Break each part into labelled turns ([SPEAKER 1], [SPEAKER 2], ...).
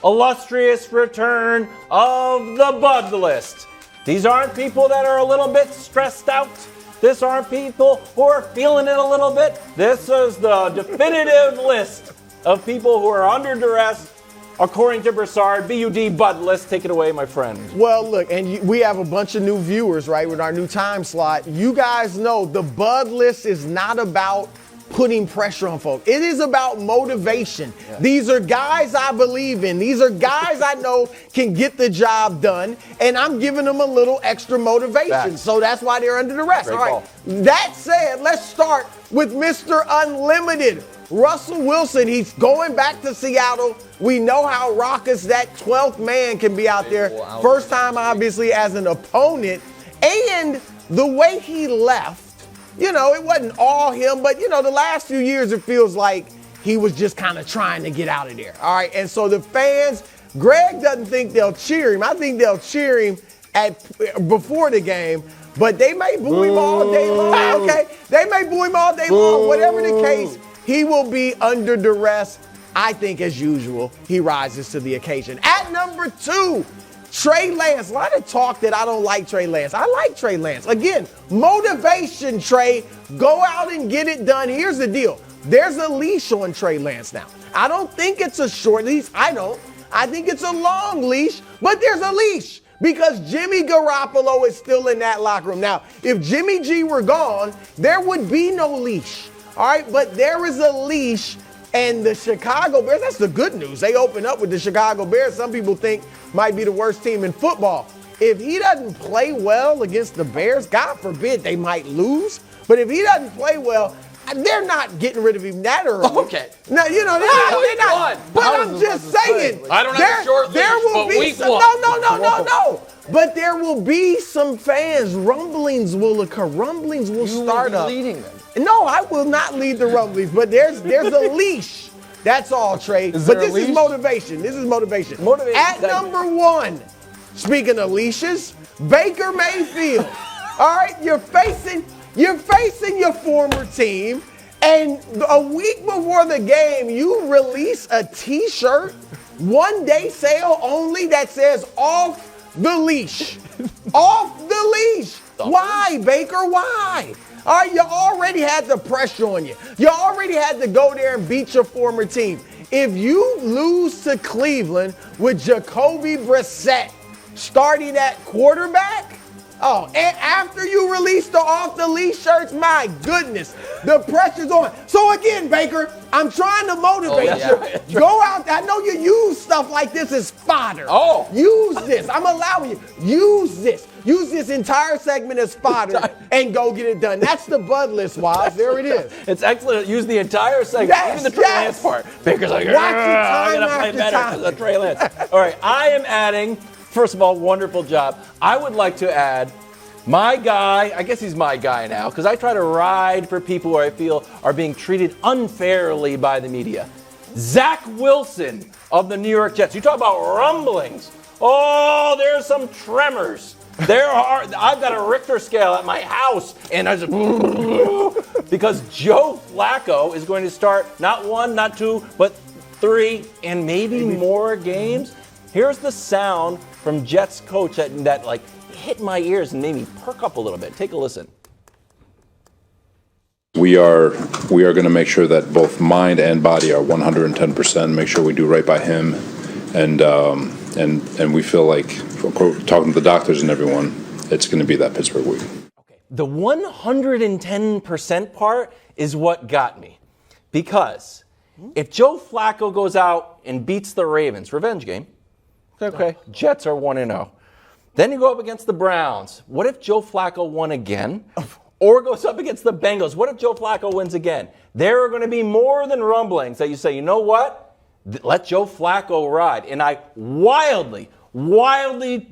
[SPEAKER 1] illustrious return of the Bud List. These aren't people that are a little bit stressed out. This aren't people who are feeling it a little bit. This is the definitive list of people who are under duress, according to Broussard. BUD Bud List. Take it away, my friend.
[SPEAKER 2] Well, look, and we have a bunch of new viewers, right, with our new time slot. You guys know the Bud List is not about putting pressure on folks. It is about motivation. Yeah. These are guys I believe in. These are guys I know can get the job done, and I'm giving them a little extra motivation.
[SPEAKER 1] Back.
[SPEAKER 2] So that's why they're under duress.
[SPEAKER 1] Great
[SPEAKER 2] All right.
[SPEAKER 1] ball.
[SPEAKER 2] That said, let's start with Mr. Unlimited. Russell Wilson, he's going back to Seattle. We know how raucous that 12th man can be out there. First time, obviously, as an opponent. And the way he left, it wasn't all him, but, the last few years it feels like he was just kind of trying to get out of there. All right, and so the fans, Greg doesn't think they'll cheer him. I think they'll cheer him before the game, but they may boo him all day long, okay? They may boo him all day long. Whatever the case, he will be under duress. I think, as usual, he rises to the occasion. At number 2, Trey Lance. A lot of talk that I don't like Trey Lance. I like Trey Lance. Again, motivation, Trey. Go out and get it done. Here's the deal. There's a leash on Trey Lance now. I don't think it's a short leash. I think it's a long leash, but there's a leash because Jimmy Garoppolo is still in that locker room. Now, if Jimmy G were gone, there would be no leash. All right, but there is a leash. And the Chicago Bears, that's the good news. They open up with the Chicago Bears. Some people think might be the worst team in football. If he doesn't play well against the Bears, God forbid they might lose. But if he doesn't play well, they're not getting rid of him that early.
[SPEAKER 1] Okay.
[SPEAKER 2] No, they're not. But I'm just saying.
[SPEAKER 3] I don't have a short leash,
[SPEAKER 2] there will
[SPEAKER 3] but
[SPEAKER 2] be
[SPEAKER 3] week
[SPEAKER 2] some,
[SPEAKER 3] one.
[SPEAKER 2] No. But there will be some fans. Rumblings will occur. Rumblings will start up.
[SPEAKER 3] Leading them.
[SPEAKER 2] No, I will not lead the rumblings, but there's a leash. That's all, Trey. But this is motivation. At number 1, speaking of leashes, Baker Mayfield. All right, you're facing your former team, and a week before the game, you release a T-shirt, 1-day sale only, that says "off the leash." Off the leash. Why, Baker? Why? All right, you already had the pressure on you. You already had to go there and beat your former team. If you lose to Cleveland with Jacoby Brissett starting at quarterback, and after you release the off-the-leash shirts, my goodness, the pressure's on. So again, Baker, I'm trying to motivate you. Go out. I know you use stuff like this as fodder. Use this. I'm allowing you. Use this. Use this entire segment as fodder and go get it done. That's the Bud List, Waz. There it is.
[SPEAKER 1] It's excellent. Use the entire segment, even the Trey Lance part. Baker's like, I'm going to play better than Trey Lance. All right, I am adding, first of all, wonderful job. I would like to add my guy, I guess he's my guy now, because I try to ride for people who I feel are being treated unfairly by the media. Zach Wilson of the New York Jets. You talk about rumblings. Oh, there's some tremors. I've got a Richter scale at my house, and I just because Joe Flacco is going to start not 1, not 2, but 3 and maybe more games. Here's the sound from Jets coach that like hit my ears and made me perk up a little bit. Take a listen.
[SPEAKER 4] We are going to make sure that both mind and body are 110%. Make sure we do right by him, and we feel like, talking to the doctors and everyone, it's going to be that Pittsburgh week.
[SPEAKER 1] Okay, the 110% part is what got me, because if Joe Flacco goes out and beats the Ravens, revenge game. Okay, Jets are 1-0. Then you go up against the Browns. What if Joe Flacco won again? Or goes up against the Bengals. What if Joe Flacco wins again? There are going to be more than rumblings that you say, you know what? Let Joe Flacco ride. And I wildly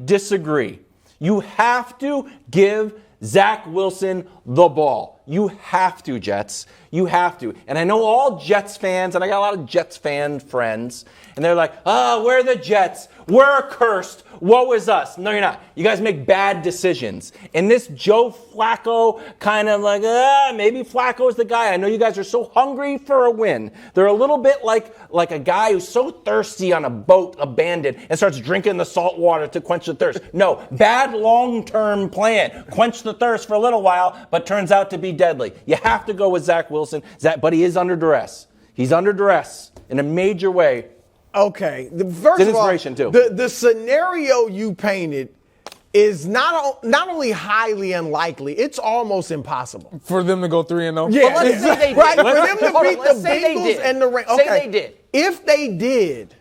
[SPEAKER 1] disagree. You have to give Zach Wilson the ball. You have to, Jets. You have to. And I know all Jets fans, and I got a lot of Jets fan friends, and they're like, we're the Jets. We're cursed. Woe is us. No, you're not. You guys make bad decisions. And this Joe Flacco kind of like, maybe Flacco's the guy. I know you guys are so hungry for a win. They're a little bit like a guy who's so thirsty on a boat abandoned and starts drinking the salt water to quench the thirst. No, bad long-term plan. Quench the thirst for a little while, but turns out to be deadly. You have to go with Zach Wilson. But he is under duress. He's under duress in a major way.
[SPEAKER 2] Okay. First of all, the scenario you painted is not only highly unlikely, it's almost impossible.
[SPEAKER 3] For them to go 3-0?
[SPEAKER 2] Yeah.
[SPEAKER 5] Well, let's say they did.
[SPEAKER 2] Right, for them to beat the Bengals and the Rams. Okay.
[SPEAKER 5] Say they did.
[SPEAKER 2] If they did,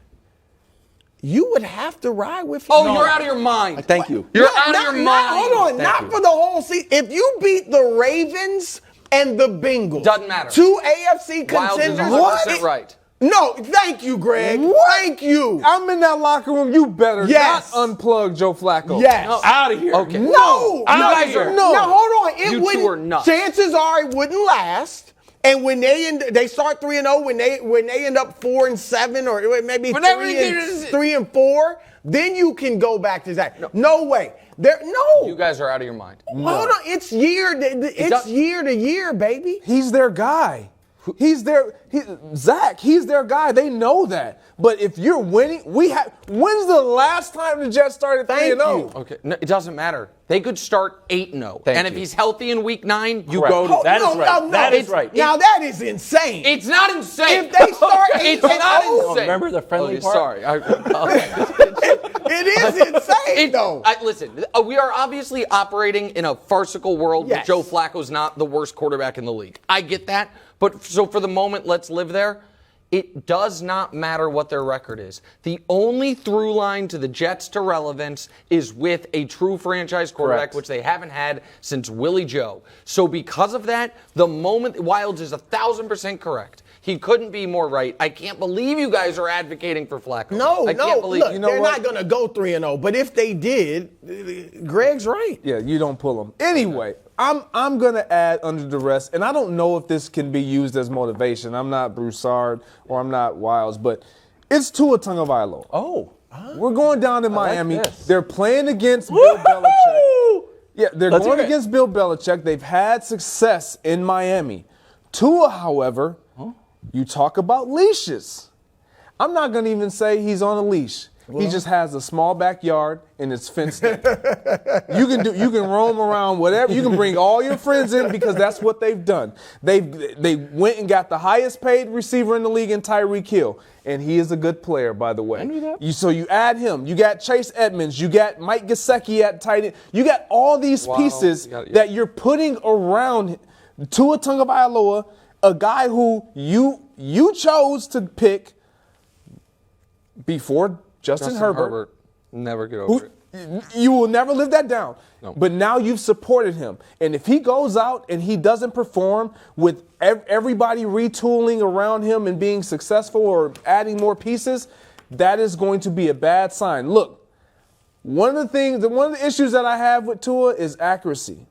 [SPEAKER 2] you would have to ride with him.
[SPEAKER 5] Oh, you're out of your mind.
[SPEAKER 1] Thank you.
[SPEAKER 5] You're out of your mind.
[SPEAKER 2] Hold on, not for the whole season. If you beat the Ravens and the Bengals.
[SPEAKER 5] Doesn't matter.
[SPEAKER 2] 2 AFC contenders.
[SPEAKER 5] Wildes is 100% right.
[SPEAKER 2] No, thank you, Greg.
[SPEAKER 3] What?
[SPEAKER 2] Thank you.
[SPEAKER 3] I'm in that locker room. You better not unplug Joe Flacco.
[SPEAKER 2] Yes.
[SPEAKER 5] No.
[SPEAKER 1] Out of here.
[SPEAKER 5] Okay.
[SPEAKER 2] No.
[SPEAKER 1] Out of here.
[SPEAKER 2] No, hold on.
[SPEAKER 5] You two are nuts.
[SPEAKER 2] Chances are it wouldn't last. And when they start 3-0, when they end up 4-7 or maybe 3-4, then you can go back to Zach. No way.
[SPEAKER 5] You guys are out of your mind.
[SPEAKER 2] Hold on. It's year to year, baby.
[SPEAKER 3] He's their guy. He's their guy. They know that. But if you're winning, when's the last time the Jets started 3-0?
[SPEAKER 5] Okay, no, it doesn't matter. They could start 8-0. And if he's healthy in week 9, you
[SPEAKER 1] Correct.
[SPEAKER 5] go to
[SPEAKER 1] That is right. That is right.
[SPEAKER 2] Now that is insane.
[SPEAKER 5] It's not insane.
[SPEAKER 2] If they start 8-0,
[SPEAKER 5] it's not insane.
[SPEAKER 1] Remember the friendly part?
[SPEAKER 5] Sorry.
[SPEAKER 2] it is insane, though.
[SPEAKER 5] Listen, we are obviously operating in a farcical world where Joe Flacco's not the worst quarterback in the league. I get that. But so for the moment, let's live there. It does not matter what their record is. The only through line to the Jets to relevance is with a true franchise quarterback, which they haven't had since Willie Joe. So because of that, the moment Wildes is 1,000% correct. He couldn't be more right. I can't believe you guys are advocating for Flacco.
[SPEAKER 2] I can't believe look, they're not going to go 3-0. But if they did, Greg's right.
[SPEAKER 3] Yeah, you don't pull them. Anyway, I'm going to add under duress, and I don't know if this can be used as motivation. I'm not Broussard or I'm not Wildes, but it's Tua Tagovailoa.
[SPEAKER 1] Oh.
[SPEAKER 3] We're going down to Miami.
[SPEAKER 1] Like
[SPEAKER 3] they're playing against Bill Belichick. Yeah, they're going against Bill Belichick. They've had success in Miami. Tua, however, you talk about leashes. I'm not going to even say he's on a leash. He just has a small backyard and it's fenced in. You can roam around whatever. You can bring all your friends in because that's what they've done. They went and got the highest paid receiver in the league in Tyreek Hill, and he is a good player, by the way.
[SPEAKER 1] I knew that.
[SPEAKER 3] So you add him. You got Chase Edmonds. You got Mike Gesicki at tight end. You got all these pieces that you're putting around Tua Tagovailoa, a guy who you chose to pick before Justin Herbert.
[SPEAKER 5] Never get over it.
[SPEAKER 3] You will never live that down.
[SPEAKER 5] No.
[SPEAKER 3] But now you've supported him. And if he goes out and he doesn't perform with everybody retooling around him and being successful or adding more pieces, that is going to be a bad sign. Look, one of the issues that I have with Tua is accuracy.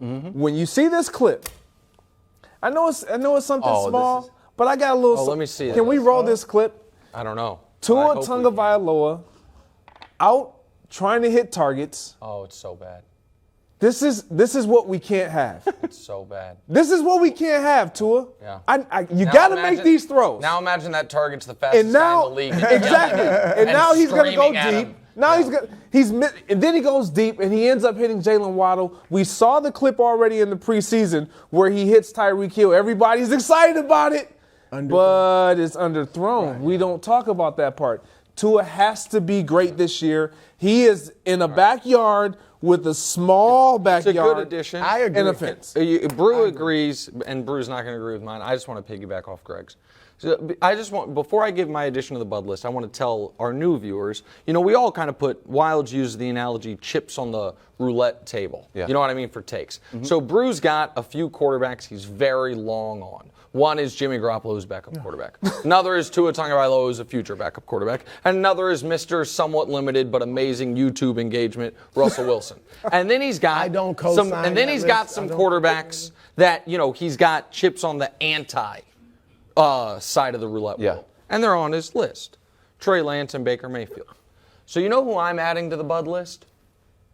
[SPEAKER 3] Mm-hmm. When you see this clip, I know it's something small, but I got a little.
[SPEAKER 5] Let me see.
[SPEAKER 3] Can we roll this clip?
[SPEAKER 5] I don't know.
[SPEAKER 3] Tua Tagovailoa out trying to hit targets.
[SPEAKER 5] Oh, it's so bad.
[SPEAKER 3] This is what we can't have.
[SPEAKER 5] It's so bad.
[SPEAKER 3] This is what we can't have, Tua.
[SPEAKER 5] Yeah.
[SPEAKER 3] You got to make these throws.
[SPEAKER 5] Now imagine that target's the fastest guy in the league.
[SPEAKER 3] Exactly. And now he's going to go deep. Now
[SPEAKER 5] Yeah.
[SPEAKER 3] and then he goes deep and he ends up hitting Jalen Waddle. We saw the clip already in the preseason where he hits Tyreek Hill. Everybody's excited about it. But it's underthrown. Right. We don't talk about that part. Tua has to be great this year. He is in a backyard with a small backyard.
[SPEAKER 5] It's a good addition.
[SPEAKER 2] I agree.
[SPEAKER 3] And a fence.
[SPEAKER 5] Brew agrees, and Brew's not going to agree with mine. I just want to piggyback off Greg's. So I just want, before I give my addition to the Bud list, I want to tell our new viewers, we all kind of put, Wildes used the analogy, chips on the roulette table. Yeah. You know what I mean, for takes. Mm-hmm. So Brew's got a few quarterbacks he's very long on. One is Jimmy Garoppolo's backup quarterback. Another is Tua Tagovailoa, who's a future backup quarterback. And another is Mr. somewhat limited but amazing YouTube engagement, Russell Wilson. And then he's got some quarterbacks that, he's got chips on the anti side of the roulette wheel. And they're on his list. Trey Lance and Baker Mayfield. So you know who I'm adding to the Bud list?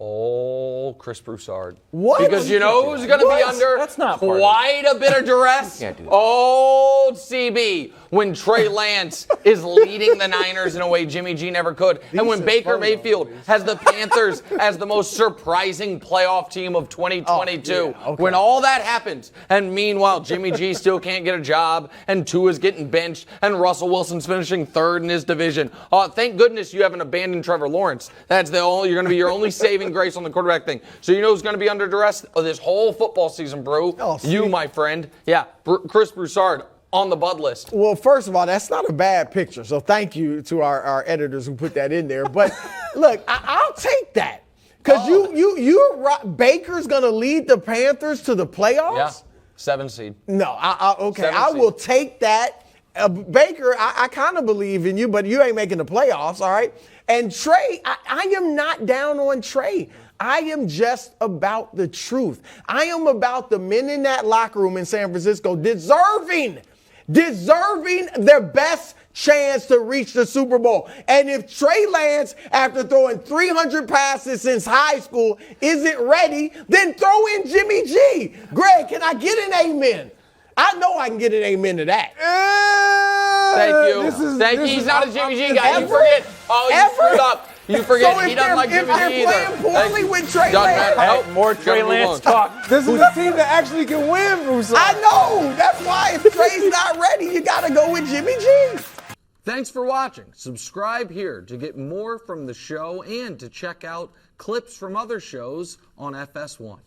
[SPEAKER 5] Oh, Chris Broussard.
[SPEAKER 2] What?
[SPEAKER 5] Because you know who's going to be under quite a bit of duress? Old CB. When Trey Lance is leading the Niners in a way Jimmy G never could. And when Baker Mayfield has the Panthers as the most surprising playoff team of 2022. When all that happens, and meanwhile Jimmy G still can't get a job, and Tua's getting benched, and Russell Wilson's finishing third in his division. Thank goodness you haven't abandoned Trevor Lawrence. That's you're going to be your only saving grace on the quarterback thing. So you know who's going to be under duress this whole football season, Brew? You, my friend. Yeah, Chris Broussard on the Bud list.
[SPEAKER 2] Well, first of all, that's not a bad picture. So thank you to our editors who put that in there. But look, I'll take that. Because Baker's going to lead the Panthers to the playoffs?
[SPEAKER 5] Yeah, 7 seed.
[SPEAKER 2] No, I will take that. Baker, I kind of believe in you, but you ain't making the playoffs, all right? And Trey, I am not down on Trey. I am just about the truth. I am about the men in that locker room in San Francisco deserving their best chance to reach the Super Bowl. And if Trey Lance, after throwing 300 passes since high school, isn't ready, then throw in Jimmy G. Greg, can I get an amen? I know I can get an amen to that.
[SPEAKER 5] Thank you. Thank you. He's not a Jimmy G guy. You forget. You screwed up. You forget he doesn't like Jimmy G either.
[SPEAKER 2] If they're playing poorly with Trey Lance.
[SPEAKER 1] More Trey Lance talk.
[SPEAKER 3] This is a team that actually can win, Broussard.
[SPEAKER 2] I know. That's why if Trey's not ready, you got to go with Jimmy G.
[SPEAKER 5] Thanks for watching. Subscribe here to get more from the show and to check out clips from other shows on FS1.